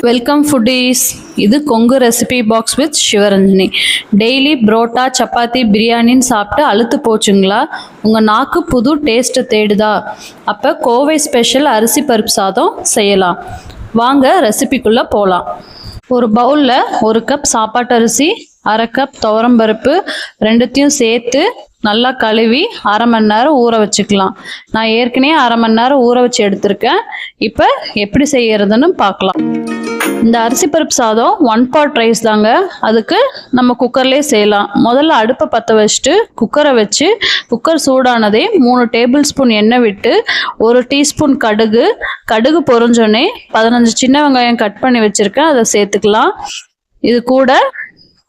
Welcome foodies. இது Kongu recipe box with Sivaranjani. Daily parotta chapati பிரியாணின்னு சாப்பிட்டு அழுத்து போச்சுங்களா? உங்கள் நாக்கு புது டேஸ்ட்டை தேடுதா? அப்போ கோவை ஸ்பெஷல் அரிசி பருப்பு சாதம் செய்யலாம். வாங்க ரெசிபிக்குள்ளே போகலாம். ஒரு பவுலில் 1 கப் சாப்பாட்டு அரிசி, 1/2 கப் துவரம்பருப்பு ரெண்டுத்தையும் சேர்த்து நல்லா கழுவி 1/2 மணி நேரம் ஊற வச்சுக்கலாம். நான் ஏற்கனவே 1/2 மணி நேரம் ஊற வச்சு எடுத்திருக்கேன். இப்போ எப்படி செய்யறதுன்னு பார்க்கலாம். இந்த அரிசி பருப்பு சாதம் 1 pot ரைஸ் தாங்க. அதுக்கு நம்ம குக்கர்லேயே செய்யலாம். முதல்ல அடுப்பை பற்ற வச்சுட்டு குக்கரை வச்சு குக்கர் சூடானதே 3 டேபிள் ஸ்பூன் எண்ணெய் விட்டு 1 டீஸ்பூன் கடுகு பொரிஞ்சோடனே 15 சின்ன வெங்காயம் கட் பண்ணி வச்சுருக்கேன், அதை சேர்த்துக்கலாம். இது கூட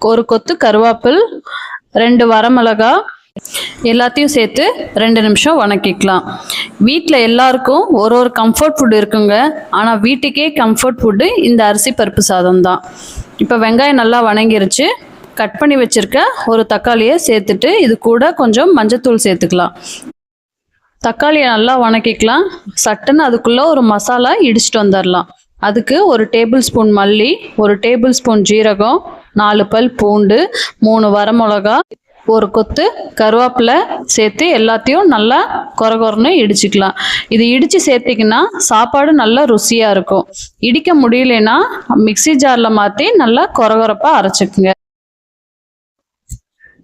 1 கொத்து கருவேப்பில், 2 வரமிளகா எல்லாத்தையும் சேர்த்து 2 நிமிஷம் வணக்கிக்கலாம். வீட்டில் எல்லாருக்கும் ஒரு கம்ஃபர்ட் ஃபுட் இருக்குங்க. ஆனால் வீட்டுக்கே கம்ஃபர்ட் ஃபுட்டு இந்த அரிசி பருப்பு சாதம் தான். இப்போ வெங்காயம் நல்லா வணங்கிருச்சு. கட் பண்ணி வச்சுருக்க ஒரு தக்காளியை சேர்த்துட்டு இது கூட கொஞ்சம் மஞ்சத்தூள் சேர்த்துக்கலாம். தக்காளியை நல்லா வணக்கிக்கலாம். சட்டுன்னு அதுக்குள்ளே ஒரு மசாலா இடிச்சிட்டு வந்துடலாம். அதுக்கு 1 டேபிள் ஸ்பூன் மல்லி, 1 டேபிள் ஸ்பூன் ஜீரகம், 4 பல் பூண்டு, 3 வரமிளகா, 1 கொத்து கருவேப்பிலை சேர்த்து எல்லாத்தையும் நல்லா கொரகொரன்னு இடிச்சுக்கலாம். இது இடித்து சேர்த்திங்கன்னா சாப்பாடு நல்லா ருசியாக இருக்கும். இடிக்க முடியலன்னா மிக்சி ஜாரில் மாற்றி நல்லா கொரகொரப்பாக அரைச்சிக்குங்க.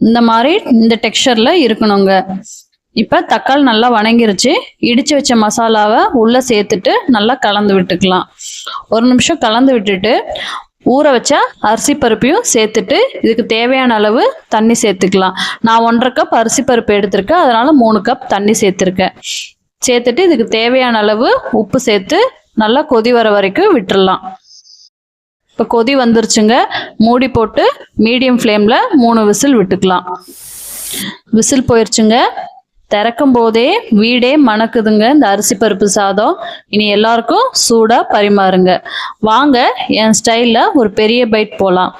இந்த மாதிரி இந்த டெக்ஸ்சரில் இருக்கணுங்க. இப்போ தக்காளி நல்லா வணங்கிருச்சு. இடித்து வச்ச மசாலாவை உள்ளே சேர்த்துட்டு நல்லா கலந்து விட்டுக்கலாம். 1 நிமிஷம் கலந்து விட்டுட்டு ஊற வச்ச அரிசி பருப்பையும் சேர்த்துட்டு இதுக்கு தேவையான அளவு தண்ணி சேர்த்துக்கலாம். நான் 1/2 கப் அரிசி பருப்பு எடுத்திருக்கேன், அதனால 3 கப் தண்ணி சேர்த்துருக்கேன். சேர்த்துட்டு இதுக்கு தேவையான அளவு உப்பு சேர்த்து நல்லா கொதி வர வரைக்கும் விட்டுடலாம். இப்போ கொதி வந்துருச்சுங்க. மூடி போட்டு மீடியம் ஃப்ளேமில் 3 விசில் விட்டுக்கலாம். விசில் போயிடுச்சுங்க. திறக்கும் போதே வீடே மணக்குதுங்க இந்த அரிசி பருப்பு சாதம். இனி எல்லாருக்கும் சூடாக பரிமாறுங்க. வாங்க என் ஸ்டைலில் ஒரு பெரிய பைட் போகலாம்.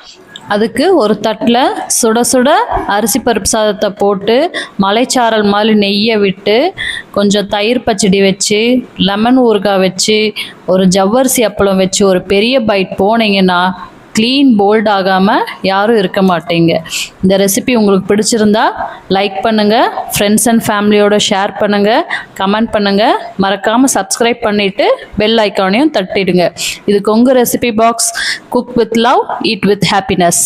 அதுக்கு ஒரு தட்டில் சுட சுட அரிசி பருப்பு சாதத்தை போட்டு மலைச்சாரல் மாதிரி நெய்யை விட்டு கொஞ்சம் தயிர் பச்சடி வச்சு லெமன் ஊறுகாய் வச்சு ஒரு ஜவ்வரிசி அப்பளம் வச்சு ஒரு பெரிய பைட் போனீங்கன்னா க்ளீன் போல்ட் ஆகாமல் யாரும் இருக்க மாட்டீங்க. இந்த ரெசிபி உங்களுக்கு பிடிச்சிருந்தா லைக் பண்ணுங்கள், ஃப்ரெண்ட்ஸ் அண்ட் ஃபேமிலியோட ஷேர் பண்ணுங்கள், கமெண்ட் பண்ணுங்கள், மறக்காமல் சப்ஸ்கிரைப் பண்ணிவிட்டு பெல் ஐக்கானையும் தட்டிடுங்க. இது Kongu recipe box. Cook with love, eat with happiness.